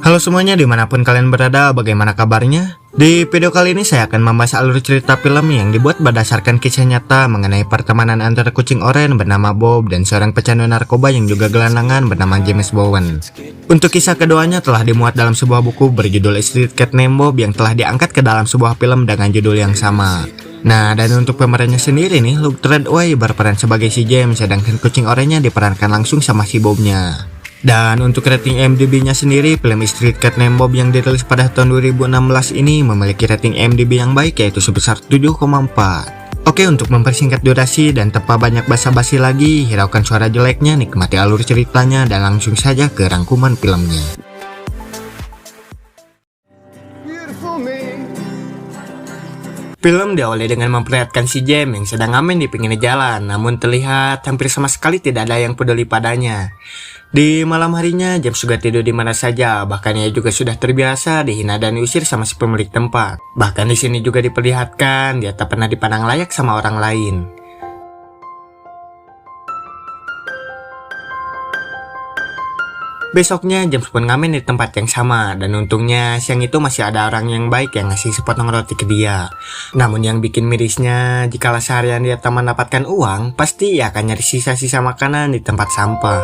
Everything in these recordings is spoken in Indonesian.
Halo semuanya, dimanapun kalian berada, bagaimana kabarnya? Di video kali ini saya akan membahas alur cerita film yang dibuat berdasarkan kisah nyata mengenai pertemanan antara kucing oranye bernama Bob dan seorang pecandu narkoba yang juga gelandangan bernama James Bowen. Untuk kisah keduanya telah dimuat dalam sebuah buku berjudul Street Cat Named Bob yang telah diangkat ke dalam sebuah film dengan judul yang sama. Nah, dan untuk pemerannya sendiri nih, Luke Treadway berperan sebagai si James, sedangkan kucing oranye diperankan langsung sama si Bobnya. Dan untuk rating IMDb-nya sendiri, film Street Cat Named Bob yang dirilis pada tahun 2016 ini memiliki rating IMDb yang baik, yaitu sebesar 7,4. Oke, untuk mempersingkat durasi dan tanpa banyak basa-basi lagi, hiraukan suara jeleknya, nikmati alur ceritanya, dan langsung saja ke rangkuman filmnya. Film diawali dengan memperlihatkan si James yang sedang ngamen di pinggir jalan, namun terlihat hampir sama sekali tidak ada yang peduli padanya. Di malam harinya, James juga tidur di mana saja, bahkan ia juga sudah terbiasa dihina dan diusir sama si pemilik tempat. Bahkan di sini juga diperlihatkan dia tak pernah dipandang layak sama orang lain. Besoknya James pun ngamen di tempat yang sama, dan untungnya siang itu masih ada orang yang baik yang ngasih sepotong roti ke dia. Namun yang bikin mirisnya, jikalau seharian dia tak mendapatkan uang, pasti ia akan nyari sisa-sisa makanan di tempat sampah.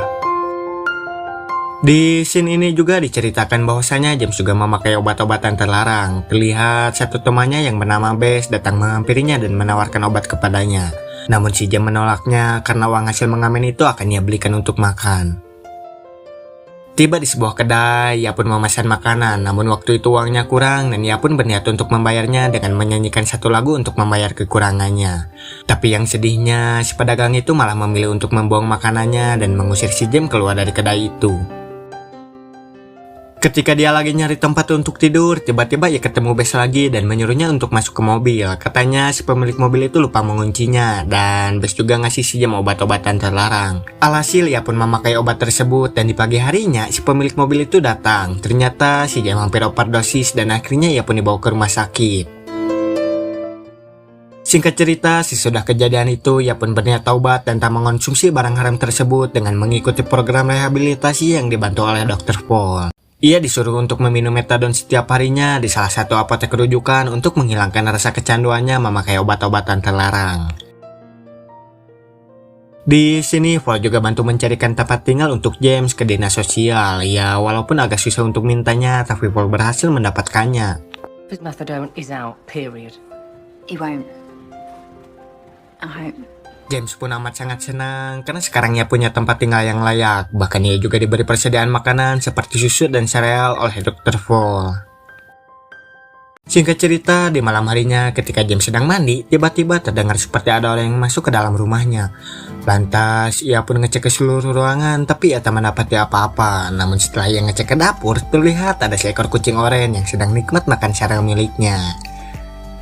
Di scene ini juga diceritakan bahwasanya James juga memakai obat-obatan terlarang. Terlihat satu temannya yang bernama Bess datang menghampirinya dan menawarkan obat kepadanya. Namun si James menolaknya karena uang hasil mengamen itu akan ia belikan untuk makan. Tiba di sebuah kedai, ia pun memesan makanan, namun waktu itu uangnya kurang dan ia pun berniat untuk membayarnya dengan menyanyikan satu lagu untuk membayar kekurangannya. Tapi yang sedihnya, si pedagang itu malah memilih untuk membuang makanannya dan mengusir si James keluar dari kedai itu. Ketika dia lagi nyari tempat untuk tidur, tiba-tiba ia ketemu Bess lagi dan menyuruhnya untuk masuk ke mobil. Katanya si pemilik mobil itu lupa menguncinya, dan Bess juga ngasih si James obat-obatan terlarang. Alhasil ia pun memakai obat tersebut, dan di pagi harinya si pemilik mobil itu datang. Ternyata si James hampir overdosis dan akhirnya ia pun dibawa ke rumah sakit. Singkat cerita, sesudah kejadian itu ia pun berniat taubat dan tak mengonsumsi barang haram tersebut dengan mengikuti program rehabilitasi yang dibantu oleh Dr. Paul. Ia disuruh untuk meminum metadon setiap harinya di salah satu apotek rujukan untuk menghilangkan rasa kecanduannya memakai obat-obatan terlarang. Di sini Paul juga bantu mencarikan tempat tinggal untuk James ke dinas sosial. Ya, walaupun agak susah untuk mintanya, tapi Paul berhasil mendapatkannya. His methadone is out, period. He won't. I hope. James pun amat sangat senang karena sekarang ia punya tempat tinggal yang layak. Bahkan ia juga diberi persediaan makanan seperti susu dan sereal oleh Dr. Paul. Singkat cerita, di malam harinya ketika James sedang mandi, tiba-tiba terdengar seperti ada orang yang masuk ke dalam rumahnya. Lantas ia pun ngecek ke seluruh ruangan, tapi ia tak mendapati apa-apa. Namun setelah ia ngecek ke dapur, terlihat ada seekor kucing oranye yang sedang nikmat makan sereal miliknya.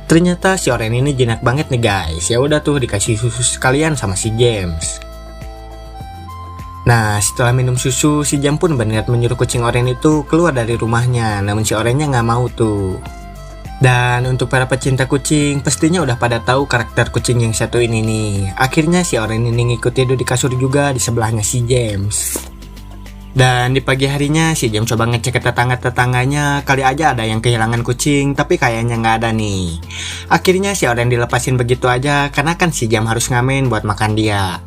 Ternyata si oranye ini jinak banget nih guys. Ya udah tuh dikasih susu sekalian sama si James. Nah, setelah minum susu, si James pun berniat menyuruh kucing oranye itu keluar dari rumahnya. Namun si oranye nggak mau tuh. Dan untuk para pecinta kucing, pastinya udah pada tahu karakter kucing yang satu ini nih. Akhirnya si oranye ini ngikut tidur di kasur juga di sebelahnya si James. Dan di pagi harinya si James coba ngecek ke tetangga-tetangganya, kali aja ada yang kehilangan kucing, tapi kayaknya nggak ada nih. Akhirnya si orang dilepasin begitu aja karena kan si James harus ngamen buat makan dia.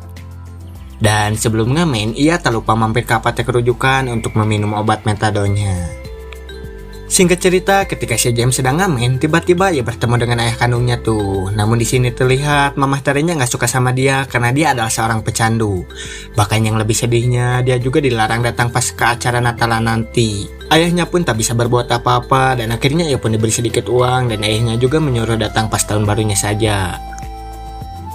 Dan sebelum ngamen, ia tak lupa mampir ke apotek rujukan untuk meminum obat metadonnya. Singkat cerita, ketika si James sedang ngamen, tiba-tiba ia bertemu dengan ayah kandungnya tuh. Namun di sini terlihat mamah tirinya nggak suka sama dia karena dia adalah seorang pecandu. Bahkan yang lebih sedihnya, dia juga dilarang datang pas ke acara Natalan nanti. Ayahnya pun tak bisa berbuat apa-apa dan akhirnya ia pun diberi sedikit uang dan ayahnya juga menyuruh datang pas tahun barunya saja.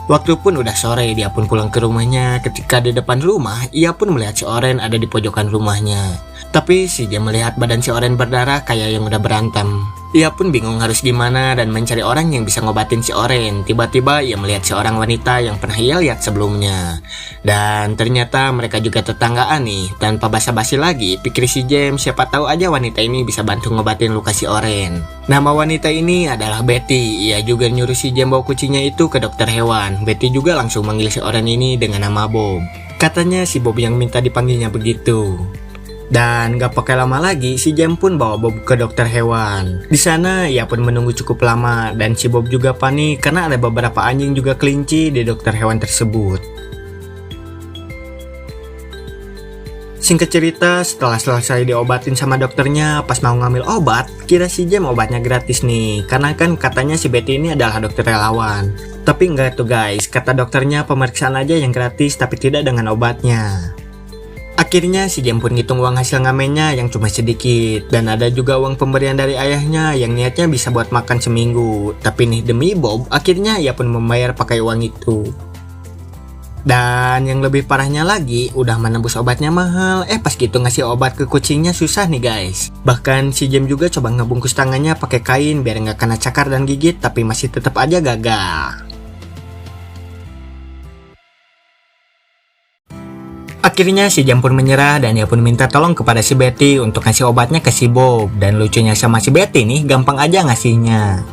Waktu pun udah sore, dia pun pulang ke rumahnya. Ketika di depan rumah, ia pun melihat si Oren ada di pojokan rumahnya. Tapi si James melihat badan si Oren berdarah kayak yang udah berantem. Ia pun bingung harus gimana dan mencari orang yang bisa ngobatin si Oren. Tiba-tiba ia melihat seorang wanita yang pernah ia lihat sebelumnya. Dan ternyata mereka juga tetanggaan nih. Tanpa basa-basi lagi, pikir si James siapa tahu aja wanita ini bisa bantu ngobatin luka si Oren. Nama wanita ini adalah Betty. Ia juga nyuruh si James bawa kucingnya itu ke dokter hewan. Betty juga langsung manggil si Oren ini dengan nama Bob. Katanya si Bob yang minta dipanggilnya begitu. Dan gak pakai lama lagi, si James pun bawa Bob ke dokter hewan. Di sana ia pun menunggu cukup lama dan si Bob juga panik karena ada beberapa anjing juga kelinci di dokter hewan tersebut. Singkat cerita, setelah selesai diobatin sama dokternya, pas mau ngambil obat, kira si James obatnya gratis nih, karena kan katanya si Betty ini adalah dokter relawan. Tapi enggak tuh guys, kata dokternya pemeriksaan aja yang gratis tapi tidak dengan obatnya. Akhirnya si James pun ngitung uang hasil ngamennya yang cuma sedikit, dan ada juga uang pemberian dari ayahnya yang niatnya bisa buat makan seminggu. Tapi nih demi Bob, akhirnya ia pun membayar pakai uang itu. Dan yang lebih parahnya lagi, udah menembus obatnya mahal, pas gitu ngasih obat ke kucingnya susah nih guys. Bahkan si James juga coba ngebungkus tangannya pakai kain biar nggak kena cakar dan gigit, tapi masih tetap aja gagal. Akhirnya si James pun menyerah dan ia pun minta tolong kepada si Betty untuk ngasih obatnya ke si Bob. Dan lucunya sama si Betty nih, gampang aja ngasihnya.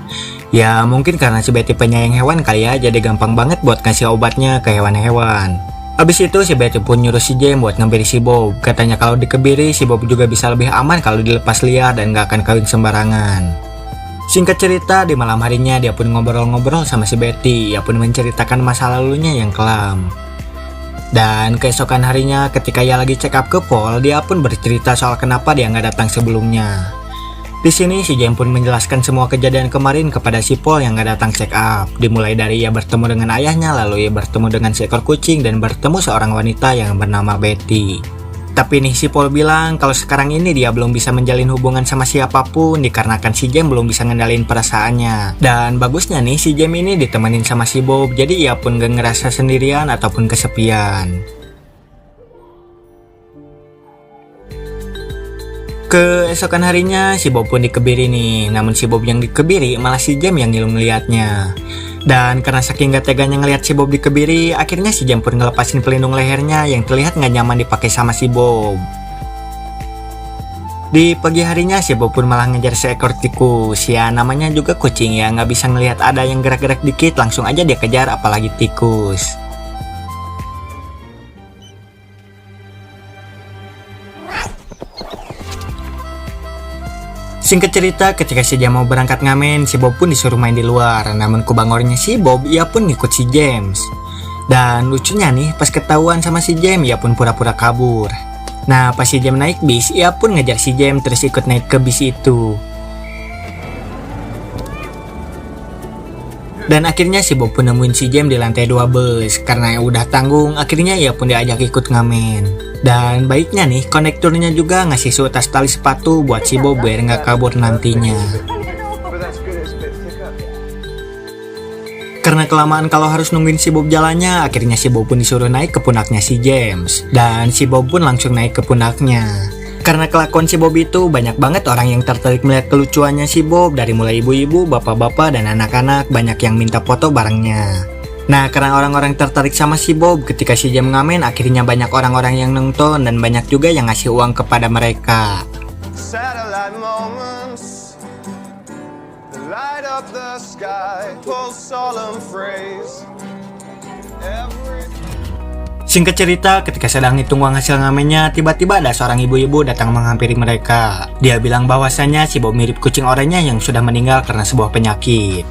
Ya mungkin karena si Betty penyayang hewan kali ya, jadi gampang banget buat ngasih obatnya ke hewan-hewan. Abis itu si Betty pun nyuruh si James buat ngebiri si Bob. Katanya kalau dikebiri si Bob juga bisa lebih aman kalau dilepas liar dan gak akan kawin sembarangan. Singkat cerita, di malam harinya dia pun ngobrol-ngobrol sama si Betty. Ia pun menceritakan masa lalunya yang kelam. Dan keesokan harinya ketika ia lagi check up ke Paul, dia pun bercerita soal kenapa dia nggak datang sebelumnya. Di sini si James pun menjelaskan semua kejadian kemarin kepada si Paul yang nggak datang check up. Dimulai dari ia bertemu dengan ayahnya, lalu ia bertemu dengan seekor kucing dan bertemu seorang wanita yang bernama Betty. Tapi nih si Paul bilang kalau sekarang ini dia belum bisa menjalin hubungan sama siapapun dikarenakan si James belum bisa ngendalin perasaannya. Dan bagusnya nih si James ini ditemenin sama si Bob, jadi ia pun gak ngerasa sendirian ataupun kesepian. Keesokan harinya si Bob pun dikebiri nih, namun si Bob yang dikebiri malah si James yang ngilu ngeliatnya. Dan karena saking gak teganya ngeliat si Bob dikebiri, akhirnya si James pun ngelepasin pelindung lehernya yang terlihat gak nyaman dipakai sama si Bob. Di pagi harinya si Bob pun malah ngejar seekor tikus. Ya namanya juga kucing ya, gak bisa ngelihat ada yang gerak-gerak dikit langsung aja dia kejar, apalagi tikus. Singkat cerita, ketika si James mau berangkat ngamen, si Bob pun disuruh main di luar. Namun kubangornya si Bob, ia pun ngikut si James. Dan lucunya nih, pas ketahuan sama si James, ia pun pura-pura kabur. Nah, pas si James naik bis, ia pun ngejar si James terus ikut naik ke bis itu. Dan akhirnya si Bob pun nemuin si James di lantai 2 bus. Karena udah tanggung, akhirnya ia pun diajak ikut ngamen. Dan baiknya nih, konekturnya juga ngasih seutas tali sepatu buat si Bob biar nggak kabur nantinya. Karena kelamaan kalau harus nungguin si Bob jalannya, akhirnya si Bob pun disuruh naik ke pundaknya si James. Dan si Bob pun langsung naik ke pundaknya. Karena kelakuan si Bob itu, banyak banget orang yang tertarik melihat kelucuannya si Bob. Dari mulai ibu-ibu, bapak-bapak, dan anak-anak, banyak yang minta foto barengnya. Nah, karena orang-orang tertarik sama si Bob, ketika si James ngamen, akhirnya banyak orang-orang yang nonton dan banyak juga yang ngasih uang kepada mereka. Satellite moments, the light up the sky, full solemn phrase. Singkat cerita, ketika sedang hitung uang hasil ngamennya, tiba-tiba ada seorang ibu-ibu datang menghampiri mereka. Dia bilang bahwasannya si Bob mirip kucing oranye yang sudah meninggal karena sebuah penyakit.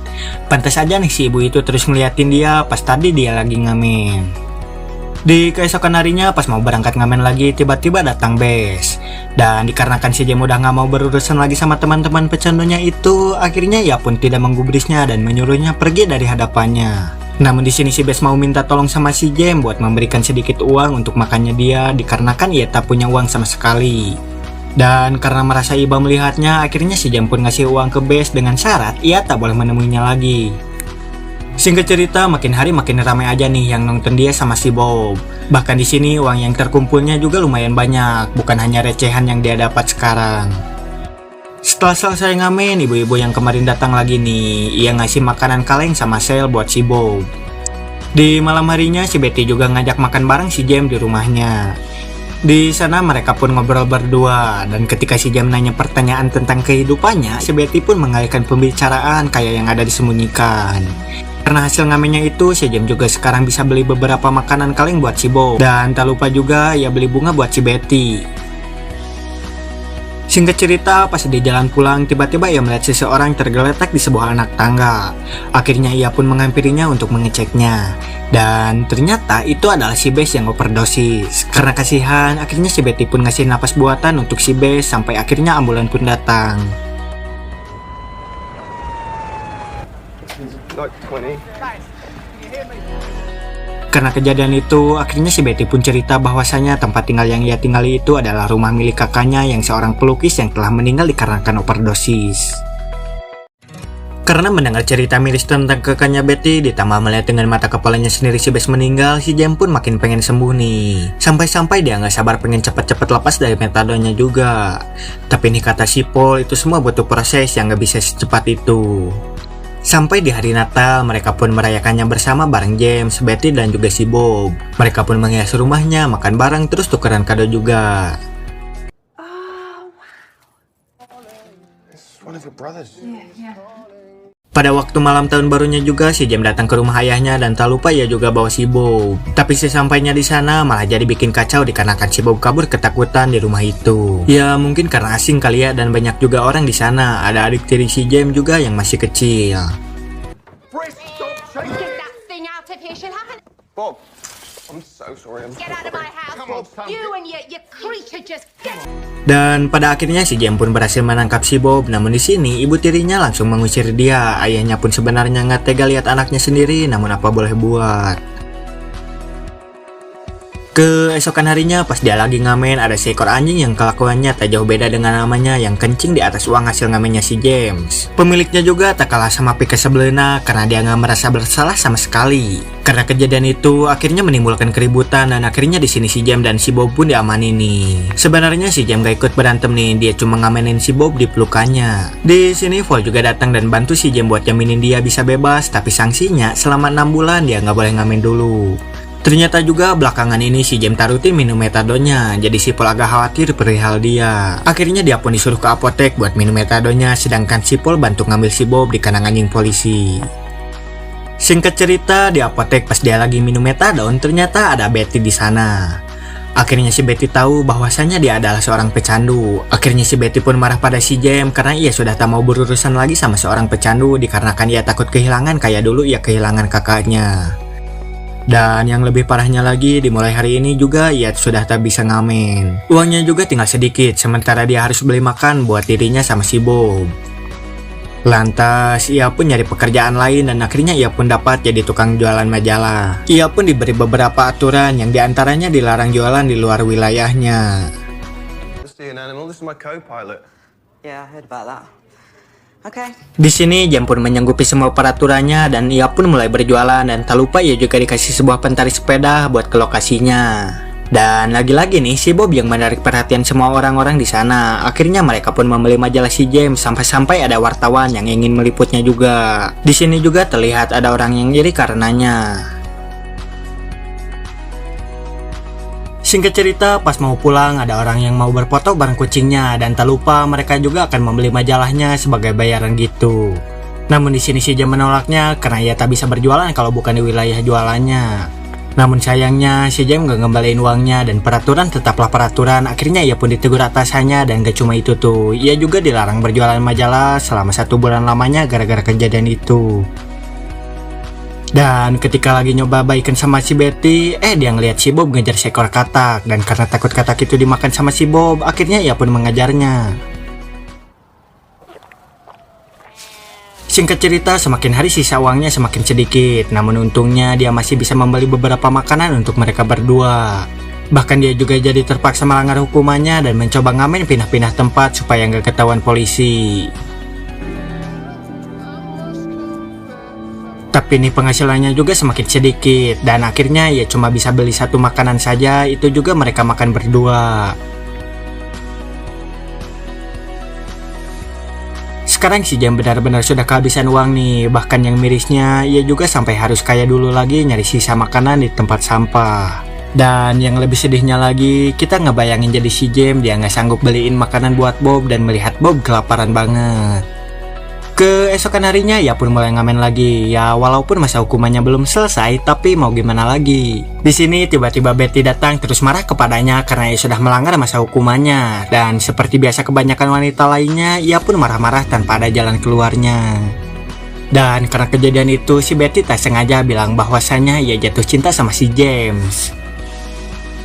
Pantas aja nih si ibu itu terus ngeliatin dia pas tadi dia lagi ngamen. Di keesokan harinya pas mau berangkat ngamen lagi, tiba-tiba datang Bes. Dan dikarenakan si James udah gak mau berurusan lagi sama teman-teman pecandunya itu, akhirnya ia pun tidak menggubrisnya dan menyuruhnya pergi dari hadapannya. Namun di sini si Bes mau minta tolong sama si James buat memberikan sedikit uang untuk makannya dia, dikarenakan ia tak punya uang sama sekali. Dan karena merasa iba melihatnya, akhirnya si James pun ngasih uang ke Bes dengan syarat ia tak boleh menemuinya lagi. Singkat cerita, makin hari makin ramai aja nih yang nonton dia sama si Bob. Bahkan di sini uang yang terkumpulnya juga lumayan banyak, bukan hanya recehan yang dia dapat sekarang. Setelah selesai ngamen, ibu-ibu yang kemarin datang lagi nih, ia ngasih makanan kaleng sama sel buat si Bob. Di malam harinya si Betty juga ngajak makan bareng si James di rumahnya. Di sana mereka pun ngobrol berdua, dan ketika si James nanya pertanyaan tentang kehidupannya, si Betty pun mengalihkan pembicaraan kayak yang ada disembunyikan. Karena hasil ngamennya itu, si James juga sekarang bisa beli beberapa makanan kaleng buat si Bob. Dan tak lupa juga ia beli bunga buat si Betty. Singkat cerita, pas di jalan pulang, tiba-tiba ia melihat seseorang tergeletak di sebuah anak tangga. Akhirnya ia pun menghampirinya untuk mengeceknya. Dan ternyata itu adalah si Bess yang overdosis. Karena kasihan, akhirnya si Betty pun ngasih napas buatan untuk si Bess sampai akhirnya ambulan pun datang. Karena kejadian itu, akhirnya si Betty pun cerita bahwasanya tempat tinggal yang ia tinggali itu adalah rumah milik kakaknya yang seorang pelukis yang telah meninggal dikarenakan overdosis. Karena mendengar cerita miris tentang kakaknya Betty, ditambah melihat dengan mata kepalanya sendiri si Bess meninggal, si James pun makin pengen sembuh nih. Sampai-sampai dia nggak sabar pengen cepet-cepet lepas dari metadonnya juga. Tapi nih kata si Paul, itu semua butuh proses yang nggak bisa secepat itu. Sampai di hari Natal, mereka pun merayakannya bersama bareng James, Betty, dan juga si Bob. Mereka pun menghias rumahnya, makan bareng, terus tukeran kado juga. Pada waktu malam tahun barunya juga, si James datang ke rumah ayahnya dan tak lupa ia juga bawa si Bob. Tapi sesampainya di sana malah jadi bikin kacau dikarenakan si Bob kabur ketakutan di rumah itu. Ya mungkin karena asing kali ya, dan banyak juga orang di sana. Ada adik tiri si James juga yang masih kecil. Bob, I'm so sorry. Get out of my house. Come on, son. You and your creature just get. Dan pada akhirnya si James pun berhasil menangkap si Bob. Namun di sini ibu tirinya langsung mengusir dia. Ayahnya pun sebenarnya nggak tega lihat anaknya sendiri, namun apa boleh buat. Keesokan harinya pas dia lagi ngamen, ada seekor anjing yang kelakuannya tak jauh beda dengan namanya yang kencing di atas uang hasil ngamennya si James. Pemiliknya juga tak kalah sama Pika sebelena karena dia nggak merasa bersalah sama sekali. Karena kejadian itu akhirnya menimbulkan keributan dan akhirnya di sini si James dan si Bob pun diamani nih. Sebenarnya si James gak ikut berantem nih, dia cuma ngamenin si Bob di pelukannya. Di sini Paul juga datang dan bantu si James buat jaminin dia bisa bebas, tapi sanksinya selama 6 bulan dia nggak boleh ngamen dulu. Ternyata juga belakangan ini si James tak rutin minum metadonnya, jadi si Paul agak khawatir perihal dia. Akhirnya dia pun disuruh ke apotek buat minum metadonnya, sedangkan si Paul bantu ngambil si Bob di kandang anjing polisi. Singkat cerita, di apotek pas dia lagi minum metadon, ternyata ada Betty di sana. Akhirnya si Betty tahu bahwasanya dia adalah seorang pecandu. Akhirnya si Betty pun marah pada si James karena ia sudah tak mau berurusan lagi sama seorang pecandu dikarenakan ia takut kehilangan kayak dulu ia kehilangan kakaknya. Dan yang lebih parahnya lagi, dimulai hari ini juga ia sudah tak bisa ngamen. Uangnya juga tinggal sedikit, sementara dia harus beli makan buat dirinya sama si Bob. Lantas, ia pun nyari pekerjaan lain dan akhirnya ia pun dapat jadi tukang jualan majalah. Ia pun diberi beberapa aturan yang diantaranya dilarang jualan di luar wilayahnya. This is an animal. This is my co-pilot. Yeah, I heard about that. Okay. Di sini James pun menyanggupi semua peraturannya dan ia pun mulai berjualan dan tak lupa ia juga dikasih sebuah pentari sepeda buat ke lokasinya. Dan lagi-lagi nih si Bob yang menarik perhatian semua orang-orang di sana. Akhirnya mereka pun membeli majalah si James sampai-sampai ada wartawan yang ingin meliputnya juga. Di sini juga terlihat ada orang yang iri karenanya. Singkat cerita, pas mau pulang ada orang yang mau berfoto bareng kucingnya dan tak lupa mereka juga akan membeli majalahnya sebagai bayaran gitu. Namun di sini si James menolaknya karena ia tak bisa berjualan kalau bukan di wilayah jualannya. Namun sayangnya si James gak ngembaliin uangnya dan peraturan tetaplah peraturan. Akhirnya ia pun ditegur atasannya dan gak cuma itu tuh, ia juga dilarang berjualan majalah selama 1 bulan lamanya gara-gara kejadian itu. Dan ketika lagi nyoba baikan sama si Betty, dia ngeliat si Bob ngejar seekor katak. Dan karena takut katak itu dimakan sama si Bob, akhirnya ia pun mengejarnya. Singkat cerita, semakin hari sisa uangnya semakin sedikit. Namun untungnya dia masih bisa membeli beberapa makanan untuk mereka berdua. Bahkan dia juga jadi terpaksa melanggar hukumannya dan mencoba ngamen pindah-pindah tempat supaya nggak ketahuan polisi. Tapi nih penghasilannya juga semakin sedikit dan akhirnya ya cuma bisa beli 1 makanan saja, itu juga mereka makan berdua. Sekarang si James benar-benar sudah kehabisan uang nih, bahkan yang mirisnya ia juga sampai harus kayak dulu lagi nyari sisa makanan di tempat sampah. Dan yang lebih sedihnya lagi, kita ngebayangin jadi si James dia nggak sanggup beliin makanan buat Bob dan melihat Bob kelaparan banget. Keesokan harinya ia pun mulai ngamen lagi. Ya walaupun masa hukumannya belum selesai, tapi mau gimana lagi. Di sini tiba-tiba Betty datang terus marah kepadanya karena ia sudah melanggar masa hukumannya. Dan seperti biasa kebanyakan wanita lainnya, ia pun marah-marah tanpa ada jalan keluarnya. Dan karena kejadian itu, si Betty tak sengaja bilang bahwasannya ia jatuh cinta sama si James.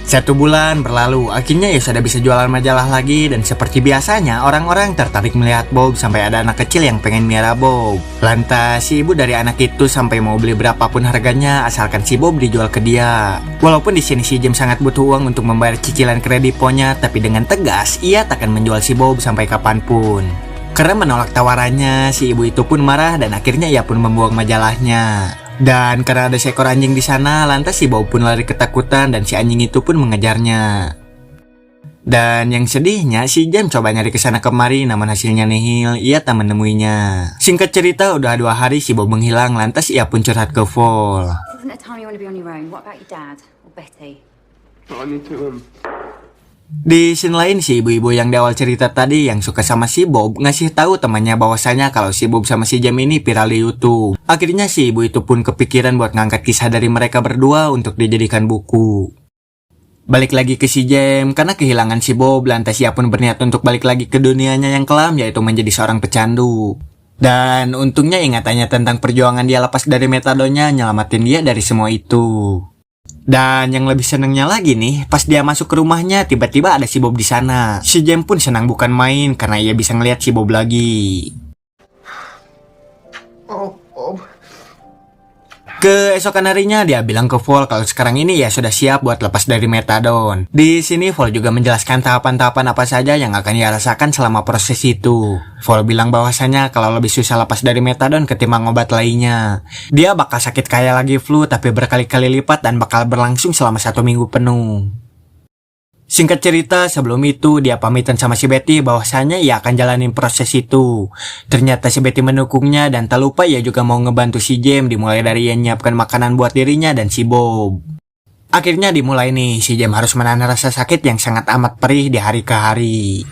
1 bulan berlalu, akhirnya ia sudah bisa jualan majalah lagi. Dan seperti biasanya, orang-orang tertarik melihat Bob sampai ada anak kecil yang pengen miara Bob. Lantas si ibu dari anak itu sampai mau beli berapapun harganya asalkan si Bob dijual ke dia. Walaupun di sini si James sangat butuh uang untuk membayar cicilan kredit ponnya, tapi dengan tegas ia takkan menjual si Bob sampai kapanpun. Karena menolak tawarannya, si ibu itu pun marah dan akhirnya ia pun membuang majalahnya. Dan karena ada seekor anjing di sana, lantas si Bob pun lari ketakutan dan si anjing itu pun mengejarnya. Dan yang sedihnya, si James coba nyari kesana kemari, namun hasilnya nihil, ia tak menemuinya. Singkat cerita, udah 2 hari si Bob menghilang, lantas ia pun curhat ke Vol. Isn't it time you want to be on your own? What about your dad or Betty? I need to, Di scene lain, si ibu-ibu yang di awal cerita tadi yang suka sama si Bob ngasih tahu temannya bahwasanya kalau si Bob sama si James ini viral di YouTube. Akhirnya si ibu itu pun kepikiran buat ngangkat kisah dari mereka berdua untuk dijadikan buku. Balik lagi ke si James, karena kehilangan si Bob, lantas ia pun berniat untuk balik lagi ke dunianya yang kelam, yaitu menjadi seorang pecandu. Dan untungnya ingatannya tentang perjuangan dia lepas dari metadonnya nyelamatin dia dari semua itu. Dan yang lebih senengnya lagi nih, pas dia masuk ke rumahnya tiba-tiba ada si Bob di sana. Si James pun senang bukan main karena ia bisa ngelihat si Bob lagi. oh, Bob. Keesokan harinya dia bilang ke Vol kalau sekarang ini ya sudah siap buat lepas dari metadon. Di sini Vol juga menjelaskan tahapan-tahapan apa saja yang akan ia rasakan selama proses itu. Vol bilang bahwasanya kalau lebih susah lepas dari metadon ketimbang obat lainnya, dia bakal sakit kayak lagi flu tapi berkali-kali lipat dan bakal berlangsung selama 1 minggu penuh. Singkat cerita, sebelum itu dia pamitan sama si Betty bahwasanya ia akan jalanin proses itu. Ternyata si Betty mendukungnya dan tak lupa ia juga mau ngebantu si James, dimulai dari ia nyiapkan makanan buat dirinya dan si Bob. Akhirnya dimulai nih, si James harus menahan rasa sakit yang sangat amat perih di hari ke hari.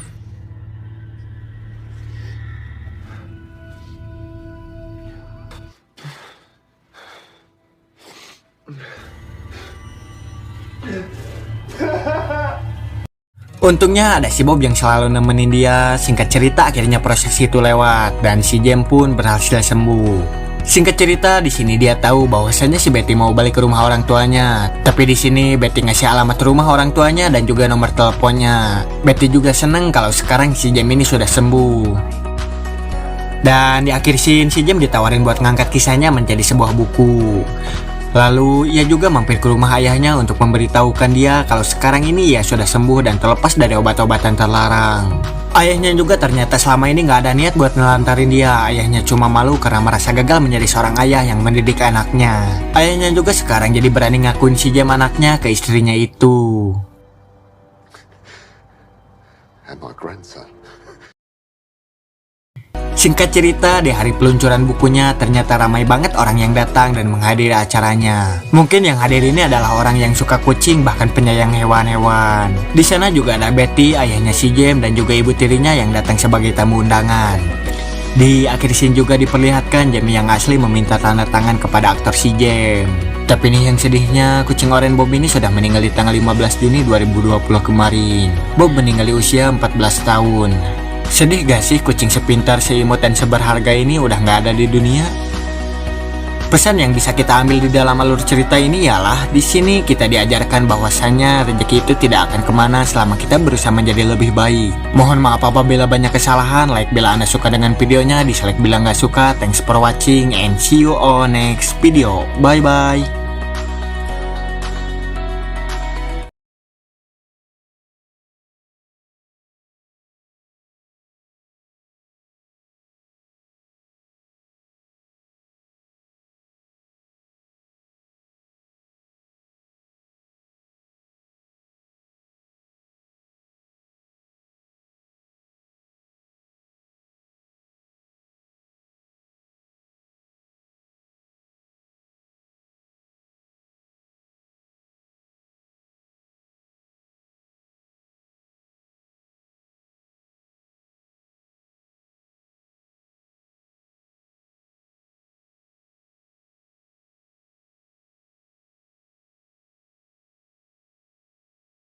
Untungnya ada si Bob yang selalu nemenin dia. Singkat cerita akhirnya proses itu lewat dan si James pun berhasil sembuh. Singkat cerita di sini dia tahu bahwasannya si Betty mau balik ke rumah orang tuanya. Tapi di sini Betty ngasih alamat rumah orang tuanya dan juga nomor teleponnya. Betty juga seneng kalau sekarang si James ini sudah sembuh. Dan di akhir scene si James ditawarin buat ngangkat kisahnya menjadi sebuah buku. Lalu ia juga mampir ke rumah ayahnya untuk memberitahukan dia kalau sekarang ini ia sudah sembuh dan terlepas dari obat-obatan terlarang. Ayahnya juga ternyata selama ini gak ada niat buat nelantarin dia. Ayahnya cuma malu karena merasa gagal menjadi seorang ayah yang mendidik anaknya. Ayahnya juga sekarang jadi berani ngakuin si James anaknya ke istrinya itu. And my grandson. Singkat cerita, di hari peluncuran bukunya ternyata ramai banget orang yang datang dan menghadiri acaranya. Mungkin yang hadir ini adalah orang yang suka kucing bahkan penyayang hewan-hewan. Di sana juga ada Betty, ayahnya si James dan juga ibu tirinya yang datang sebagai tamu undangan. Di akhir scene juga diperlihatkan Jamie yang asli meminta tanda tangan kepada aktor si James. Tapi nih yang sedihnya, kucing oranye Bob ini sudah meninggal di tanggal 15 Juni 2020 kemarin. Bob meninggal di usia 14 tahun. Sedih gak sih kucing sepintar, seimut, dan seberharga ini udah gak ada di dunia? Pesan yang bisa kita ambil di dalam alur cerita ini ialah di sini kita diajarkan bahwasannya rezeki itu tidak akan kemana selama kita berusaha menjadi lebih baik. Mohon maaf apabila banyak kesalahan. Like bila Anda suka dengan videonya, dislike bila nggak suka. Thanks for watching and see you on next video. Bye bye.